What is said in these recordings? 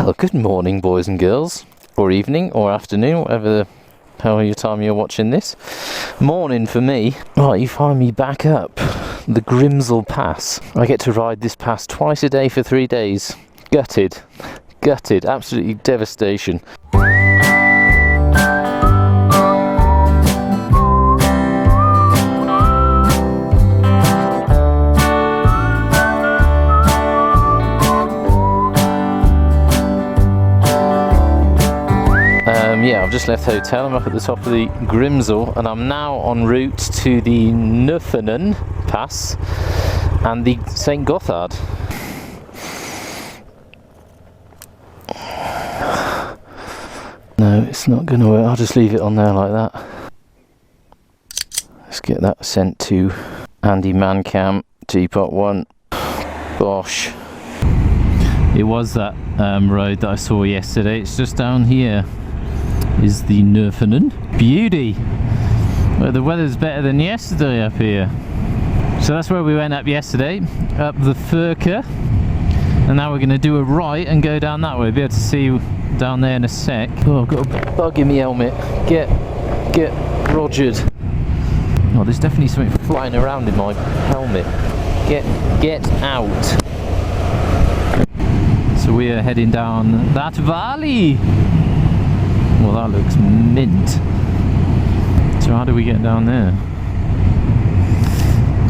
Well, good morning, boys and girls, or evening, or afternoon, whatever the hell your time you're watching this. Morning for me. Right, you find me back up the Grimsel Pass. I get to ride this pass twice a day for 3 days. Gutted, absolutely devastation. Yeah, I've just left the hotel. I'm up at the top of the Grimsel and I'm now en route to the Nufenen Pass and the St. Gotthard. No, it's not going to work. I'll just leave it on there like that. Let's get that sent to Andy Mancam, Teapot 1. Bosh. It was that road that I saw yesterday. It's just down here. Is the Nufenen. Beauty! Well, the weather's better than yesterday up here. So that's where we went up yesterday, up the Furka. And now we're going to do a right and go down that way. Be able to see you down there in a sec. Oh, I've got a bug in my helmet. Get rogered. Oh, there's definitely something flying around in my helmet. Get out. So we are heading down that valley. Well, that looks mint. So how do we get down there?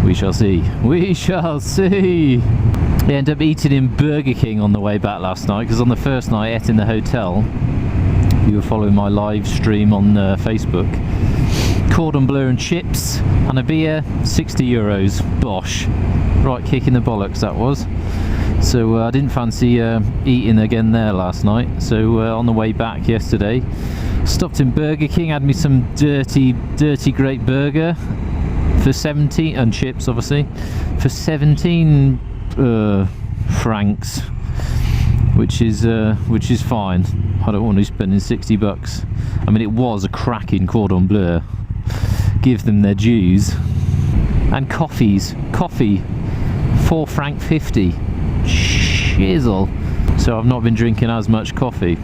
We shall see. We shall see. I ended up eating in Burger King on the way back last night, because on the first night I ate in the hotel. You were following my live stream on Facebook. Cordon bleu and chips and a beer, €60. Bosh. Right kick in the bollocks that was. So I didn't fancy eating again there last night. So on the way back yesterday, stopped in Burger King, had me some dirty great burger for 17, and chips obviously, for 17 francs, which is fine. I don't want to be spending $60. I mean, it was a cracking cordon bleu. Give them their dues. And coffee, £4.50. Shizzle. So I've not been drinking as much coffee.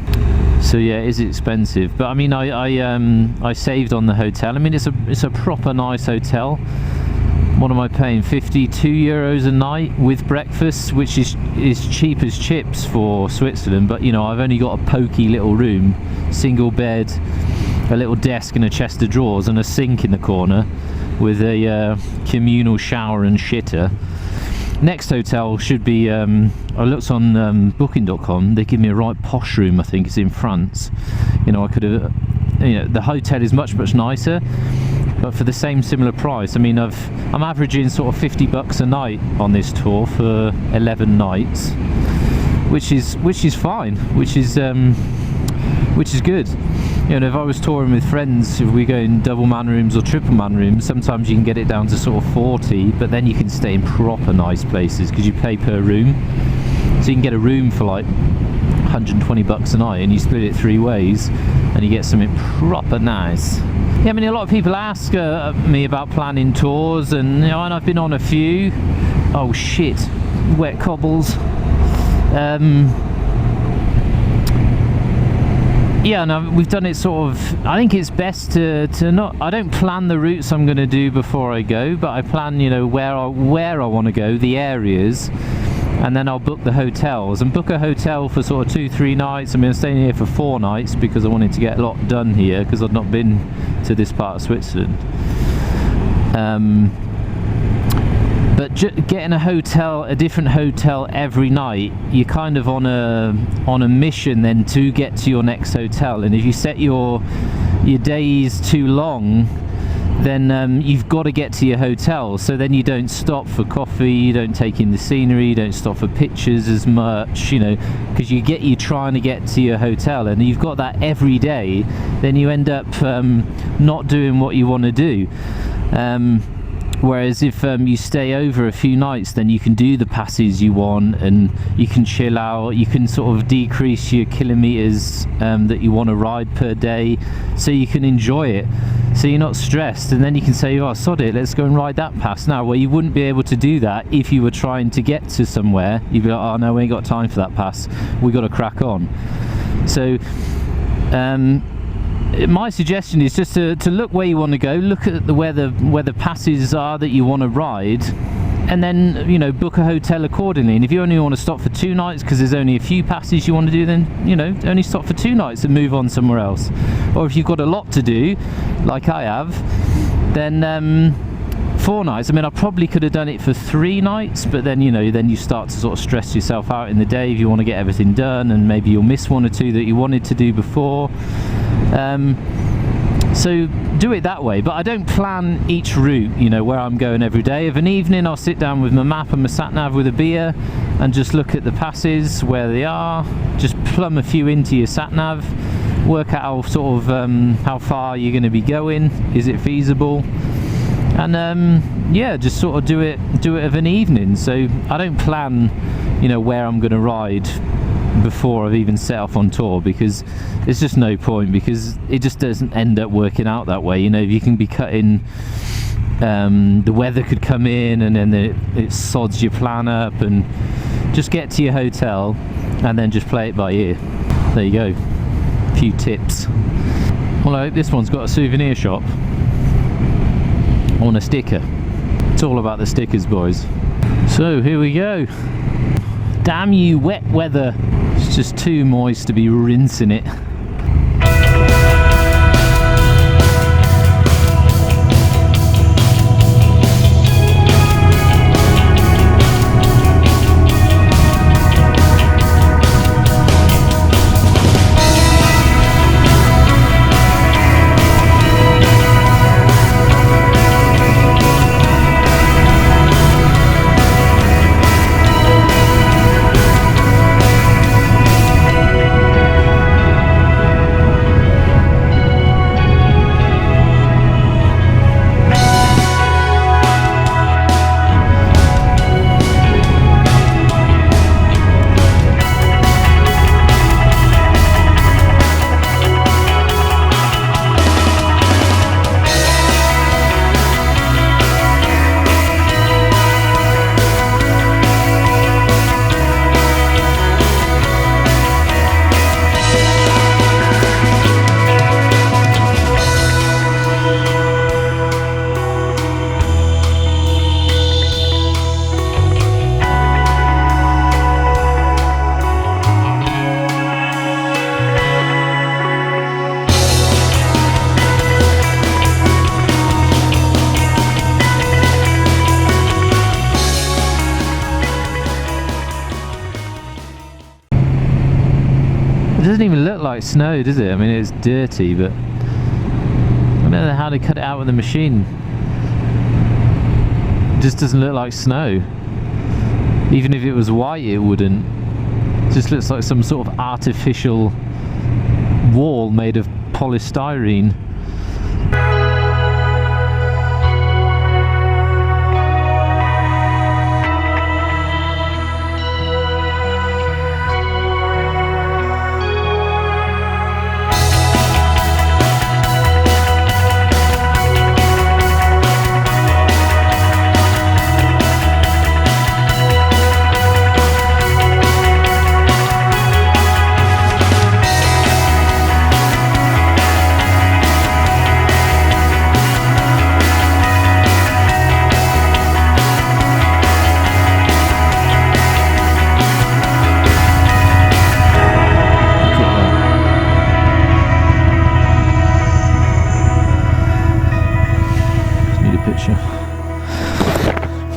So yeah, it is expensive. But I mean, I saved on the hotel. I mean, it's a proper nice hotel. What am I paying? €52 a night with breakfast, which is cheap as chips for Switzerland. But you know, I've only got a pokey little room, single bed, a little desk and a chest of drawers and a sink in the corner with a communal shower and shitter. Next hotel should be, I looked on booking.com, they give me a right posh room. I think it's in France. You know, I could have, you know, the hotel is much nicer, but for the same similar price. I mean, I'm averaging sort of $50 a night on this tour for 11 nights, which is fine, which is good. You know, if I was touring with friends, if we go in double man rooms or triple man rooms, sometimes you can get it down to sort of 40, but then you can stay in proper nice places because you pay per room. So you can get a room for like $120 a night and you split it 3 ways and you get something proper nice. Yeah, I mean, a lot of people ask me about planning tours, and you know, and I've been on a few. Oh shit, wet cobbles. Yeah, no, we've done it sort of. I think it's best to not. I don't plan the routes I'm going to do before I go, but I plan, you know, where I want to go, the areas, and then I'll book the hotels and book a hotel for sort of 2-3 nights. I mean, I'm staying here for 4 nights because I wanted to get a lot done here because I've not been to this part of Switzerland. But getting a different hotel every night, you're kind of on a mission then to get to your next hotel. And if you set your days too long, then you've got to get to your hotel. So then you don't stop for coffee, you don't take in the scenery, you don't stop for pictures as much, you know, because you're trying to get to your hotel, and you've got that every day. Then you end up not doing what you want to do. Whereas if you stay over a few nights, then you can do the passes you want, and you can chill out, you can sort of decrease your kilometers that you want to ride per day, so you can enjoy it, so you're not stressed, and then you can say, oh sod it, let's go and ride that pass now, where you wouldn't be able to do that if you were trying to get to somewhere. You'd be like, oh no, we ain't got time for that pass, we got to crack on. So my suggestion is just to look where you want to go, look at where the passes are that you want to ride, and then, you know, book a hotel accordingly. And if you only want to stop for 2 nights because there's only a few passes you want to do, then, you know, only stop for 2 nights and move on somewhere else. Or if you've got a lot to do, like I have, then 4 nights. I mean, I probably could have done it for 3 nights, but then, you know, then you start to sort of stress yourself out in the day if you want to get everything done, and maybe you'll miss 1 or 2 that you wanted to do before. So do it that way, but I don't plan each route, you know, where I'm going every day. Of an evening I'll sit down with my map and my sat nav with a beer and just look at the passes, where they are, just plumb a few into your sat nav, work out how sort of how far you're going to be going, is it feasible, and yeah, just sort of do it of an evening. So I don't plan, you know, where I'm going to ride before I've even set off on tour, because there's just no point, because it just doesn't end up working out that way. You know, you can be cutting, the weather could come in and then it sods your plan up, and just get to your hotel and then just play it by ear. There you go, a few tips. Well, I hope this one's got a souvenir shop on a sticker. It's all about the stickers, boys. So here we go. Damn you, wet weather. It's just too moist to be rinsing it. It doesn't even look like snow, does it? I mean, it's dirty, but I don't know how they cut it out with the machine. It just doesn't look like snow. Even if it was white, it wouldn't. It just looks like some sort of artificial wall made of polystyrene.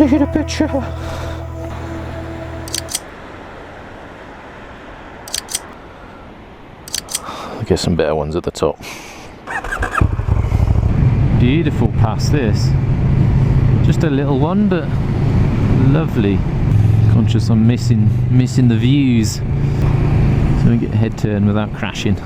Need a picture. I'll get some better ones at the top. Beautiful pass this. Just a little one, but lovely. Conscious I'm missing the views. So we get a head turn without crashing.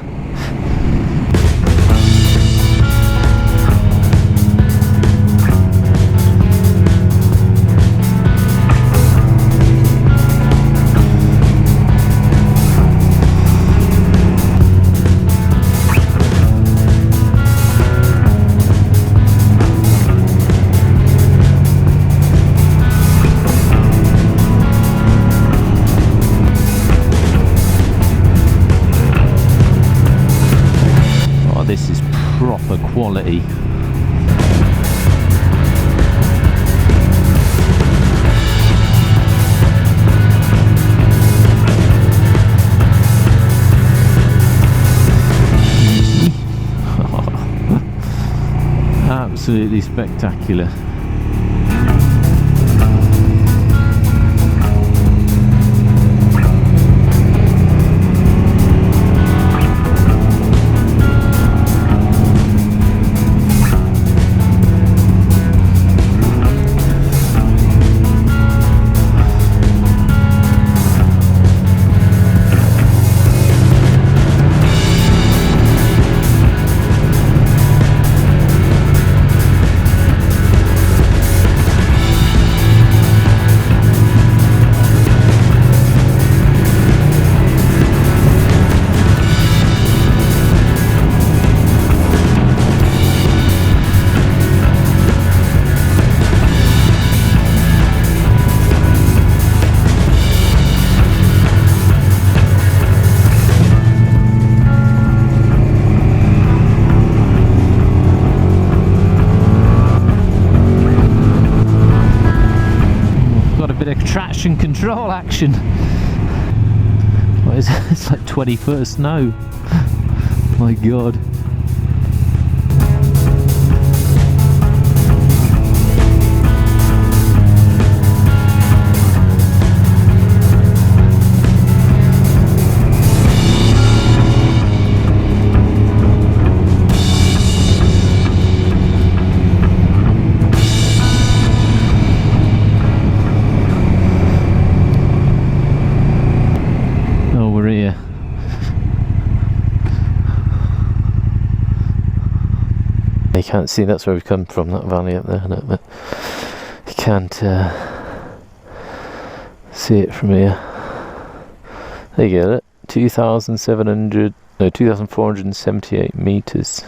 proper quality. Absolutely spectacular. Bit of traction control action. What is it? It's like 21st snow. My god. You can't see, that's where we've come from, that valley up there, but you can't see it from here. There you go, 2,478 meters.